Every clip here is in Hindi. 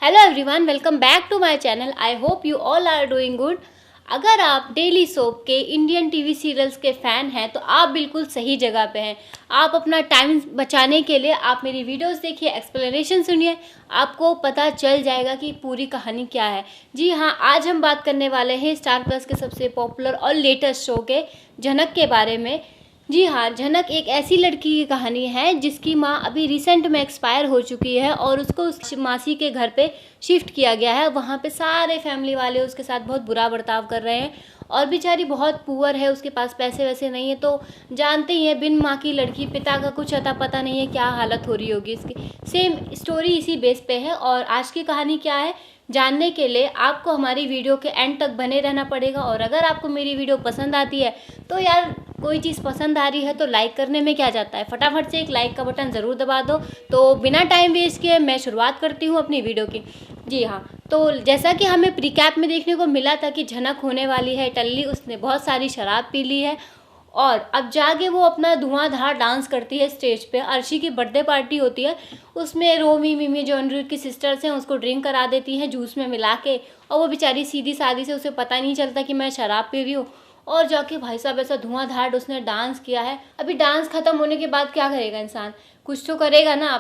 Hello everyone, welcome back to my channel. I hope you all are doing good. अगर आप डेली सोप के इंडियन टीवी सीरियल्स के फ़ैन हैं तो आप बिल्कुल सही जगह पे हैं। आप अपना टाइम बचाने के लिए आप मेरी वीडियोस देखिए, एक्सप्लेनेशन सुनिए, आपको पता चल जाएगा कि पूरी कहानी क्या है। जी हाँ, आज हम बात करने वाले हैं स्टार प्लस के सबसे पॉपुलर और लेटेस्ट शो के झनक के बारे में। जी हाँ, झनक एक ऐसी लड़की की कहानी है जिसकी माँ अभी रिसेंट में एक्सपायर हो चुकी है और उसको उस मासी के घर पे शिफ्ट किया गया है। वहाँ पे सारे फैमिली वाले उसके साथ बहुत बुरा बर्ताव कर रहे हैं और बेचारी बहुत पुअर है, उसके पास पैसे वैसे नहीं है। तो जानते ही हैं, बिन माँ की लड़की, पिता का कुछ अता पता नहीं है, क्या हालत हो रही होगी इसकी। सेम स्टोरी इसी बेस पे है। और आज की कहानी क्या है जानने के लिए आपको हमारी वीडियो के एंड तक बने रहना पड़ेगा। और अगर आपको मेरी वीडियो पसंद आती है तो यार, कोई चीज़ पसंद आ रही है तो लाइक करने में क्या जाता है, फटाफट से एक लाइक का बटन ज़रूर दबा दो। तो बिना टाइम वेस्ट किए मैं शुरुआत करती हूँ अपनी वीडियो की। जी हाँ, तो जैसा कि हमें प्रीकैप में देखने को मिला था कि झनक होने वाली है टल्ली, उसने बहुत सारी शराब पी ली है और अब जाके वो अपना धुआंधार डांस करती है स्टेज पे। अर्शी की बर्थडे पार्टी होती है, उसमें रोमी मिमी जो अनिरुद्ध की सिस्टर्स हैं उसको ड्रिंक करा देती हैं जूस में मिला के, और वो बेचारी सीधी सादी से, उसे पता नहीं चलता कि मैं शराब पी रही हूँ। और जाके भाई साहब ऐसा धुआंधार उसने डांस किया है। अभी डांस खत्म होने के बाद क्या करेगा इंसान, कुछ तो करेगा ना।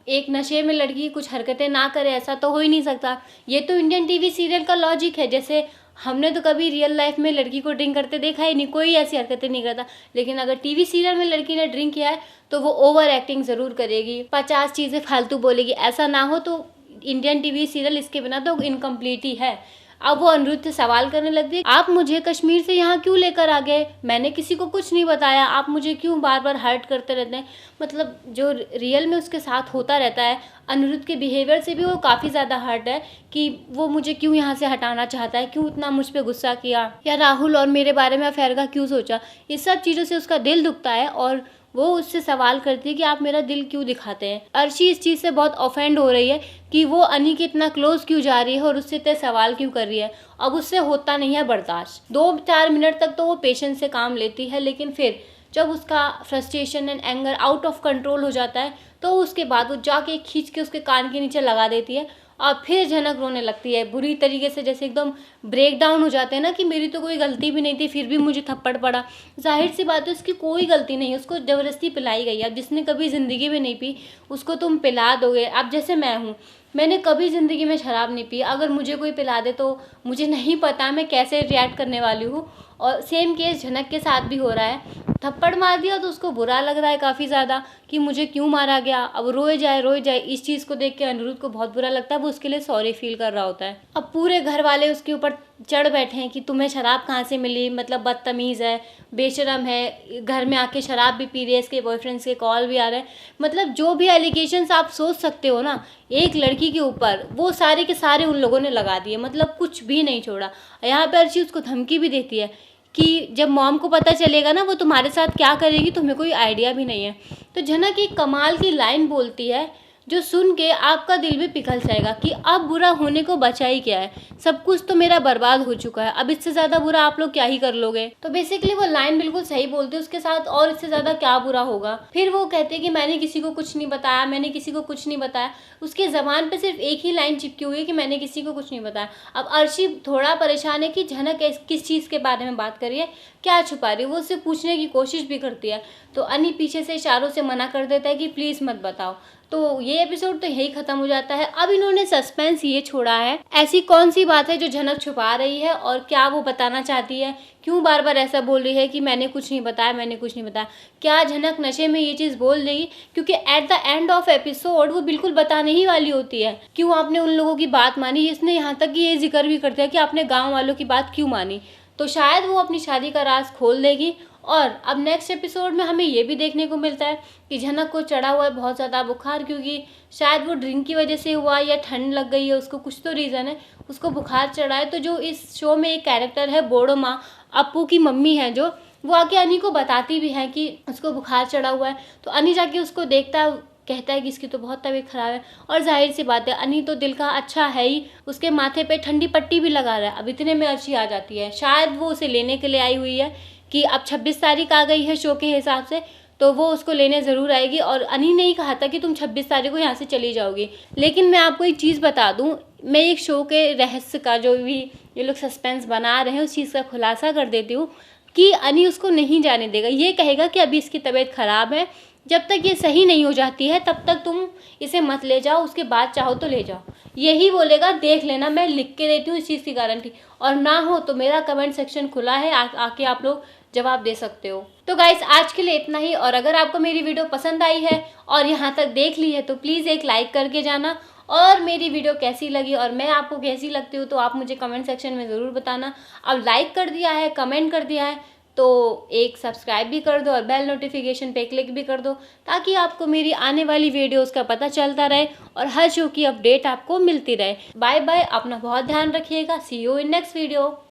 एक नशे में लड़की कुछ हरकतें ना करे ऐसा तो हो ही नहीं सकता। ये तो इंडियन टीवी सीरियल का लॉजिक है। जैसे हमने तो कभी रियल लाइफ में लड़की को ड्रिंक करते देखा ही नहीं, कोई ऐसी हरकतें नहीं करता। लेकिन अगर टीवी सीरियल में लड़की ने ड्रिंक किया है तो वो ओवर एक्टिंग ज़रूर करेगी, 50 चीज़ें फालतू बोलेगी। ऐसा ना हो तो इंडियन टीवी सीरियल इसके बिना तो इनकम्प्लीट ही है। अब वो अनिरुद्ध से सवाल करने लग गई, आप मुझे कश्मीर से यहाँ क्यों लेकर आ गए, मैंने किसी को कुछ नहीं बताया, आप मुझे क्यों बार बार हर्ट करते रहते हैं। मतलब जो रियल में उसके साथ होता रहता है, अनिरुद्ध के बिहेवियर से भी वो काफ़ी ज़्यादा हर्ट है कि वो मुझे क्यों यहाँ से हटाना चाहता है, क्यों इतना मुझ पर गुस्सा किया, या राहुल और मेरे बारे में अफेयर का क्यों सोचा। ये सब चीज़ों से उसका दिल दुखता है और वो उससे सवाल करती है कि आप मेरा दिल क्यों दिखाते हैं। अर्शी इस चीज़ से बहुत ऑफेंड हो रही है कि वो अनी के इतना क्लोज क्यों जा रही है और उससे इतने सवाल क्यों कर रही है। अब उससे होता नहीं है बर्दाश्त। 2-4 मिनट तक तो वो पेशेंस से काम लेती है, लेकिन फिर जब उसका frustration and anger out of control हो जाता है तो उसके बाद वो जाके खींच के उसके कान के नीचे लगा देती है और फिर झनक रोने लगती है बुरी तरीके से, जैसे एकदम ब्रेक डाउन हो जाते हैं ना कि मेरी तो कोई गलती भी नहीं थी फिर भी मुझे थप्पड़ पड़ा। जाहिर सी बात है उसकी कोई गलती नहीं है, उसको ज़बरदस्ती पिलाई गई। अब जिसने कभी ज़िंदगी में नहीं पी उसको तुम पिला दोगे। अब जैसे मैं हूँ, मैंने कभी ज़िंदगी में शराब नहीं पी, अगर मुझे कोई पिला दे तो मुझे नहीं पता मैं कैसे रिएक्ट करने वाली हूँ। और सेम केस झनक के साथ भी हो रहा है। थप्पड़ मार दिया तो उसको बुरा लग रहा है काफ़ी ज़्यादा कि मुझे क्यों मारा गया। अब रोए जाए। इस चीज़ को देख के अनिरुद्ध को बहुत बुरा लगता है, वो उसके लिए सॉरी फील कर रहा होता है। अब पूरे घर वाले उसके ऊपर चढ़ बैठे हैं कि तुम्हें शराब कहाँ से मिली, मतलब बदतमीज़ है, बेशरम है, घर में आके शराब भी पी रही है, इसके बॉयफ्रेंड्स के कॉल भी आ रहे हैं। मतलब जो भी एलिगेशंस आप सोच सकते हो ना एक लड़की के ऊपर, वो सारे के सारे उन लोगों ने लगा दिए, मतलब कुछ भी नहीं छोड़ा। यहाँ पर अर्शी उसको धमकी भी देती है कि जब मॉम को पता चलेगा ना वो तुम्हारे साथ क्या करेगी तुम्हें कोई आइडिया भी नहीं है। तो झनक एक कमाल की लाइन बोलती है जो सुन के आपका दिल भी पिघल जाएगा कि अब बुरा होने को बचा ही क्या है, सब कुछ तो मेरा बर्बाद हो चुका है, अब इससे ज़्यादा बुरा आप लोग क्या ही कर लोगे। तो बेसिकली वो लाइन बिल्कुल सही बोलते हैं, उसके साथ और इससे ज़्यादा क्या बुरा होगा। फिर वो कहते हैं कि मैंने किसी को कुछ नहीं बताया, मैंने किसी को कुछ नहीं बताया। उसके ज़बान पे सिर्फ एक ही लाइन चिपकी हुई है कि मैंने किसी को कुछ नहीं बताया। अब अर्शी थोड़ा परेशान है कि झनक किस चीज़ के बारे में बात कर रही है, क्या छुपा रही है। वो उससे पूछने की कोशिश भी करती है तो अनी पीछे से इशारों से मना कर देता है कि प्लीज़ मत बताओ। तो ये एपिसोड तो यही खत्म हो जाता है। अब इन्होंने सस्पेंस ये छोड़ा है, ऐसी कौन सी बात है जो झनक छुपा रही है और क्या वो बताना चाहती है, क्यों बार बार ऐसा बोल रही है कि मैंने कुछ नहीं बताया, मैंने कुछ नहीं बताया। क्या झनक नशे में ये चीज़ बोल देगी, क्योंकि at the end of episode वो बिल्कुल बताने ही वाली होती है क्यों आपने उन लोगों की बात मानी। इसने यहाँ तक कि ये जिक्र भी करता है कि आपने गाँव वालों की बात क्यों मानी। तो शायद वो अपनी शादी का राज खोल देगी। और अब नेक्स्ट एपिसोड में हमें ये भी देखने को मिलता है कि झनक को चढ़ा हुआ है बहुत ज़्यादा बुखार, क्योंकि शायद वो ड्रिंक की वजह से हुआ या ठंड लग गई है उसको, कुछ तो रीज़न है, उसको बुखार चढ़ा है। तो जो इस शो में एक कैरेक्टर है बोड़ो माँ, अप्पू की मम्मी है जो, वो आके अनी को बताती भी है कि उसको बुखार चढ़ा हुआ है। तो अनी जाके उसको देखता है, कहता है कि इसकी तो बहुत तबीयत ख़राब है। और जाहिर सी बात है अनी तो दिल का अच्छा है ही, उसके माथे पे ठंडी पट्टी भी लगा रहा है। अब इतने में अर्शी आ जाती है, शायद वो उसे लेने के लिए आई हुई है कि अब 26 तारीख आ गई है शो के हिसाब से, तो वो उसको लेने ज़रूर आएगी। और अनी ने ही कहा था कि तुम 26 तारीख को यहाँ से चली जाओगी। लेकिन मैं आपको एक चीज़ बता दूँ, मैं एक शो के रहस्य का जो भी ये लोग सस्पेंस बना रहे हैं उस चीज़ का खुलासा कर देती हूँ कि अनी उसको नहीं जाने देगा। ये कहेगा कि अभी इसकी तबीयत ख़राब है, जब तक ये सही नहीं हो जाती है तब तक तुम इसे मत ले जाओ, उसके बाद चाहो तो ले जाओ। यही बोलेगा, देख लेना, मैं लिख के देती हूँ इस चीज़ की गारंटी। और ना हो तो मेरा कमेंट सेक्शन खुला है, आके आप लोग जवाब दे सकते हो। तो गाइस आज के लिए इतना ही। और अगर आपको मेरी वीडियो पसंद आई है और यहाँ तक देख ली है तो प्लीज़ एक लाइक करके जाना। और मेरी वीडियो कैसी लगी और मैं आपको कैसी लगती हूँ तो आप मुझे कमेंट सेक्शन में ज़रूर बताना। अब लाइक कर दिया है, कमेंट कर दिया है तो एक सब्सक्राइब भी कर दो और बेल नोटिफिकेशन पे क्लिक भी कर दो, ताकि आपको मेरी आने वाली वीडियोस का पता चलता रहे और हर शो की अपडेट आपको मिलती रहे। बाय बाय, अपना बहुत ध्यान रखिएगा। सी यू इन नेक्स्ट वीडियो।